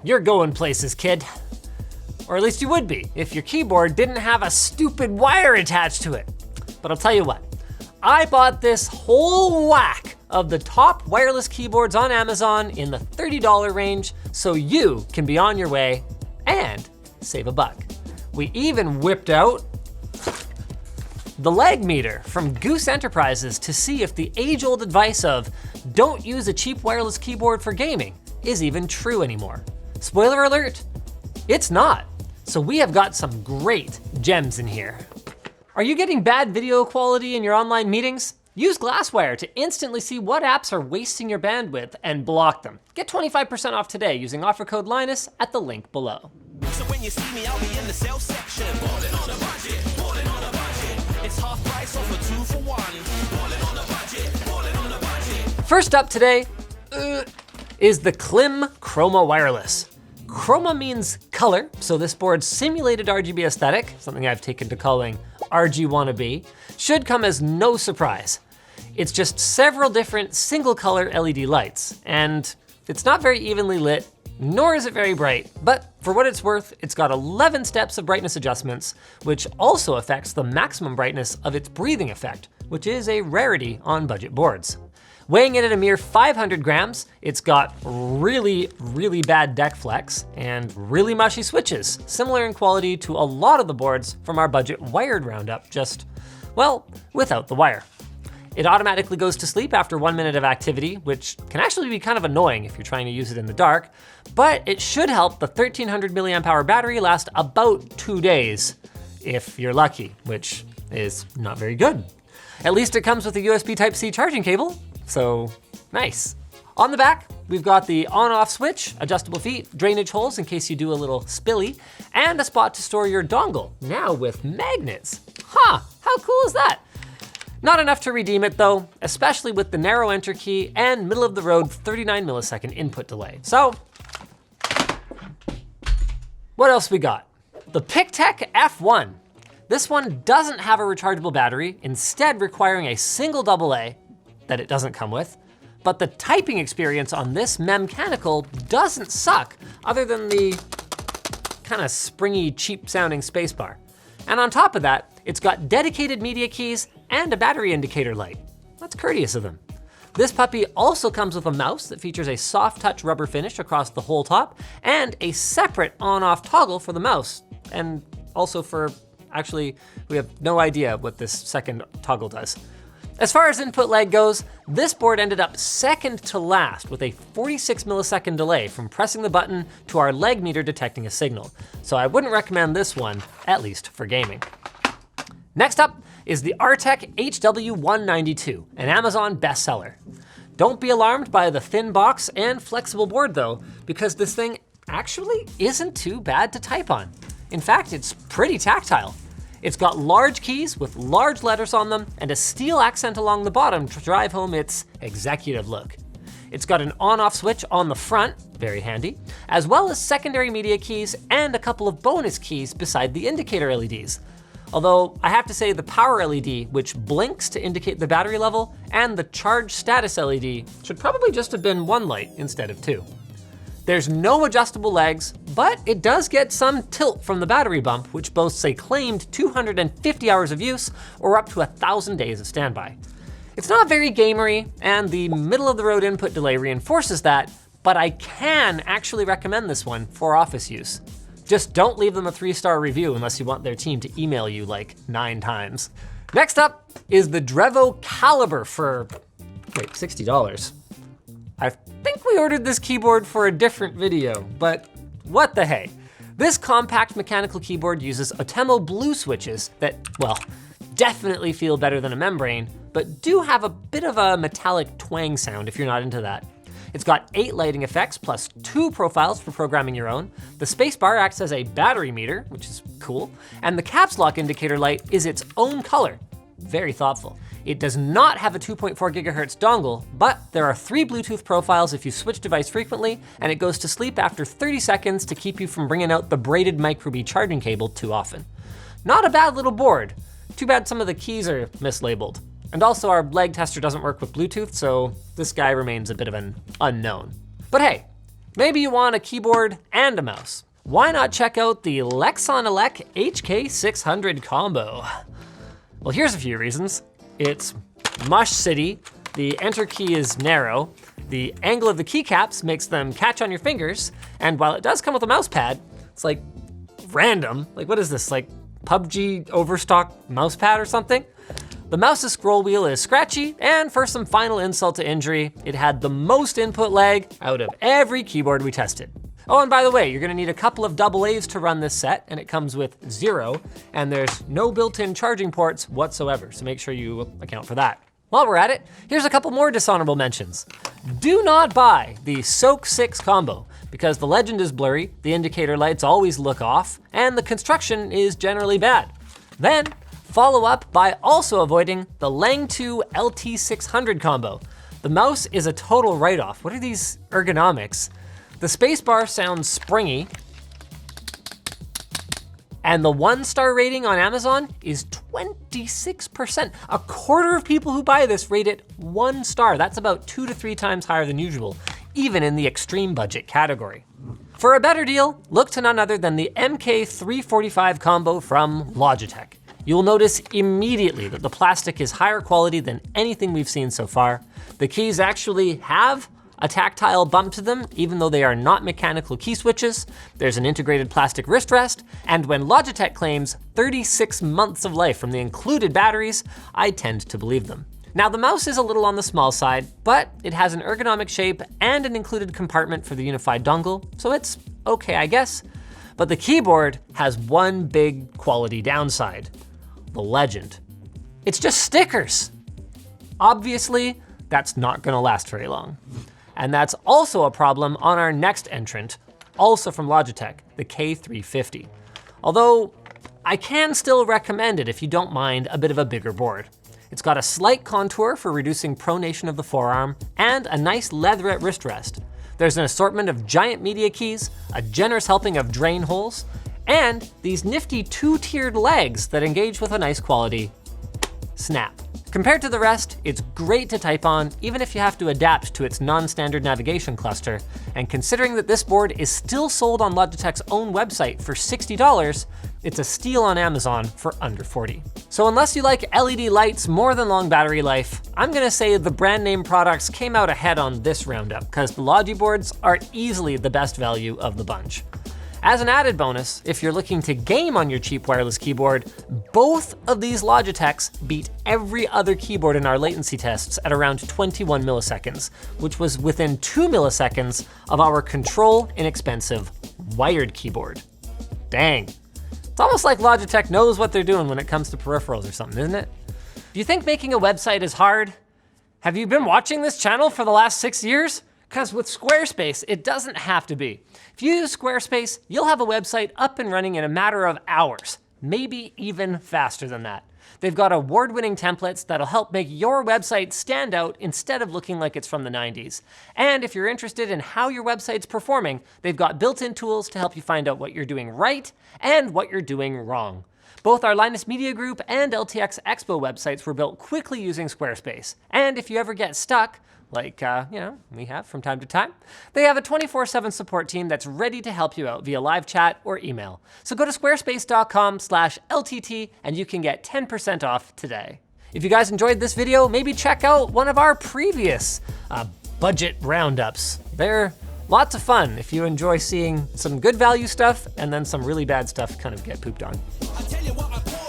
You're going places, kid. Or at least you would be if your keyboard didn't have a stupid wire attached to it. But I'll tell you what, I bought this whole whack of the top wireless keyboards on Amazon in the $30 range so you can be on your way and save a buck. We even whipped out the LagMeter from Goose Enterprises to see if the age-old advice of don't use a cheap wireless keyboard for gaming is even true anymore. Spoiler alert, it's not. So we have got some great gems in here. Are you getting bad video quality in your online meetings? Use Glasswire to instantly see what apps are wasting your bandwidth and block them. Get 25% off today using offer code Linus at the link below. So when you see me, I'll be in the sales section. Balling on a budget, balling on a budget. It's half price off a 2 for 1. Balling on a budget, balling on a budget. First up today is the Klim Chroma Wireless. Chroma means color, so this board's simulated RGB aesthetic, something I've taken to calling RG wannabe, should come as no surprise. It's just several different single color LED lights, and it's not very evenly lit, nor is it very bright, but for what it's worth, it's got 11 steps of brightness adjustments, which also affects the maximum brightness of its breathing effect, which is a rarity on budget boards. Weighing in at a mere 500 grams, it's got really, really bad deck flex and really mushy switches, similar in quality to a lot of the boards from our budget wired roundup, just, well, without the wire. It automatically goes to sleep after 1 minute of activity, which can actually be kind of annoying if you're trying to use it in the dark, but it should help the 1300 milliamp hour battery last about 2 days, if you're lucky, which is not very good. At least it comes with a USB Type-C charging cable, so nice. On the back, we've got the on-off switch, adjustable feet, drainage holes in case you do a little spilly, and a spot to store your dongle, now with magnets. Huh, how cool is that? Not enough to redeem it though, especially with the narrow enter key and middle of the road 39 millisecond input delay. So, what else we got? The Pictek F1. This one doesn't have a rechargeable battery, instead requiring a single AA that it doesn't come with, but the typing experience on this mechanical doesn't suck, other than the kind of springy, cheap sounding spacebar. And on top of that, it's got dedicated media keys and a battery indicator light. That's courteous of them. This puppy also comes with a mouse that features a soft touch rubber finish across the whole top and a separate on-off toggle for the mouse. And also for, actually, we have no idea what this second toggle does. As far as input lag goes, this board ended up second to last with a 46 millisecond delay from pressing the button to our LagMeter detecting a signal. So I wouldn't recommend this one, at least for gaming. Next up is the Arteck HW192, an Amazon bestseller. Don't be alarmed by the thin box and flexible board though, because this thing actually isn't too bad to type on. In fact, it's pretty tactile. It's got large keys with large letters on them and a steel accent along the bottom to drive home its executive look. It's got an on-off switch on the front, very handy, as well as secondary media keys and a couple of bonus keys beside the indicator LEDs. Although I have to say the power LED, which blinks to indicate the battery level, and the charge status LED should probably just have been one light instead of two. There's no adjustable legs, but it does get some tilt from the battery bump, which boasts a claimed 250 hours of use or up to 1,000 days of standby. It's not very gamery, and the middle of the road input delay reinforces that, but I can actually recommend this one for office use. Just don't leave them a 3-star review unless you want their team to email you like 9 times. Next up is the Drevo Caliber for, wait, $60. I think we ordered this keyboard for a different video, but what the hey. This compact mechanical keyboard uses Otemo blue switches that, well, definitely feel better than a membrane, but do have a bit of a metallic twang sound if you're not into that. It's got 8 lighting effects plus 2 profiles for programming your own. The spacebar acts as a battery meter, which is cool, and the caps lock indicator light is its own color. Very thoughtful. It does not have a 2.4 gigahertz dongle, but there are 3 Bluetooth profiles if you switch device frequently, and it goes to sleep after 30 seconds to keep you from bringing out the braided micro-B charging cable too often. Not a bad little board. Too bad some of the keys are mislabeled. And also our leg tester doesn't work with Bluetooth, so this guy remains a bit of an unknown. But hey, Maybe you want a keyboard and a mouse. Why not check out the LexonElec HK600 combo? Well, here's a few reasons. It's Mush City, the enter key is narrow, the angle of the keycaps makes them catch on your fingers, and while it does come with a mouse pad, it's like random. Like, what is this, like PUBG overstock mouse pad or something? The mouse's scroll wheel is scratchy, and for some final insult to injury, it had the most input lag out of every keyboard we tested. Oh, and by the way, you're gonna need a couple of AA's to run this set, and it comes with 0, and there's no built-in charging ports whatsoever, so make sure you account for that. While we're at it, here's a couple more dishonorable mentions. Do not buy the Soke-Six combo, because the legend is blurry, the indicator lights always look off, and the construction is generally bad. Then, follow up by also avoiding the Langtu LT600 combo. The mouse is a total write-off. What are these ergonomics? The spacebar sounds springy, and the 1-star rating on Amazon is 26%. A quarter of people who buy this rate it 1 star. That's about 2 to 3 times higher than usual, even in the extreme budget category. For a better deal, look to none other than the MK345 combo from Logitech. You'll notice immediately that the plastic is higher quality than anything we've seen so far. The keys actually have a tactile bump to them, even though they are not mechanical key switches. There's an integrated plastic wrist rest, and when Logitech claims 36 months of life from the included batteries, I tend to believe them. Now, the mouse is a little on the small side, but it has an ergonomic shape and an included compartment for the unified dongle, so it's okay, I guess. But the keyboard has one big quality downside: the legend. It's just stickers. Obviously, that's not gonna last very long. And that's also a problem on our next entrant, also from Logitech, the K350. Although, I can still recommend it if you don't mind a bit of a bigger board. It's got a slight contour for reducing pronation of the forearm, and a nice leatherette wrist rest. There's an assortment of giant media keys, a generous helping of drain holes, and these nifty 2-tiered legs that engage with a nice quality snap. Compared to the rest, it's great to type on, even if you have to adapt to its non-standard navigation cluster. And considering that this board is still sold on Logitech's own website for $60, it's a steal on Amazon for under $40. So unless you like LED lights more than long battery life, I'm gonna say the brand name products came out ahead on this roundup, because the Logi boards are easily the best value of the bunch. As an added bonus, if you're looking to game on your cheap wireless keyboard, both of these Logitechs beat every other keyboard in our latency tests at around 21 milliseconds, which was within 2 milliseconds of our Control inexpensive wired keyboard. Dang. It's almost like Logitech knows what they're doing when it comes to peripherals or something, isn't it? Do you think making a website is hard? Have you been watching this channel for the last 6 years? Because with Squarespace, it doesn't have to be. If you use Squarespace, you'll have a website up and running in a matter of hours, maybe even faster than that. They've got award-winning templates that'll help make your website stand out instead of looking like it's from the 90s. And if you're interested in how your website's performing, they've got built-in tools to help you find out what you're doing right and what you're doing wrong. Both our Linus Media Group and LTX Expo websites were built quickly using Squarespace. And if you ever get stuck, like we have from time to time, they have a 24/7 support team that's ready to help you out via live chat or email. So go to squarespace.com/LTT and you can get 10% off today. If you guys enjoyed this video, maybe check out one of our previous budget roundups. They're lots of fun if you enjoy seeing some good value stuff and then some really bad stuff kind of get pooped on. I tell you what I call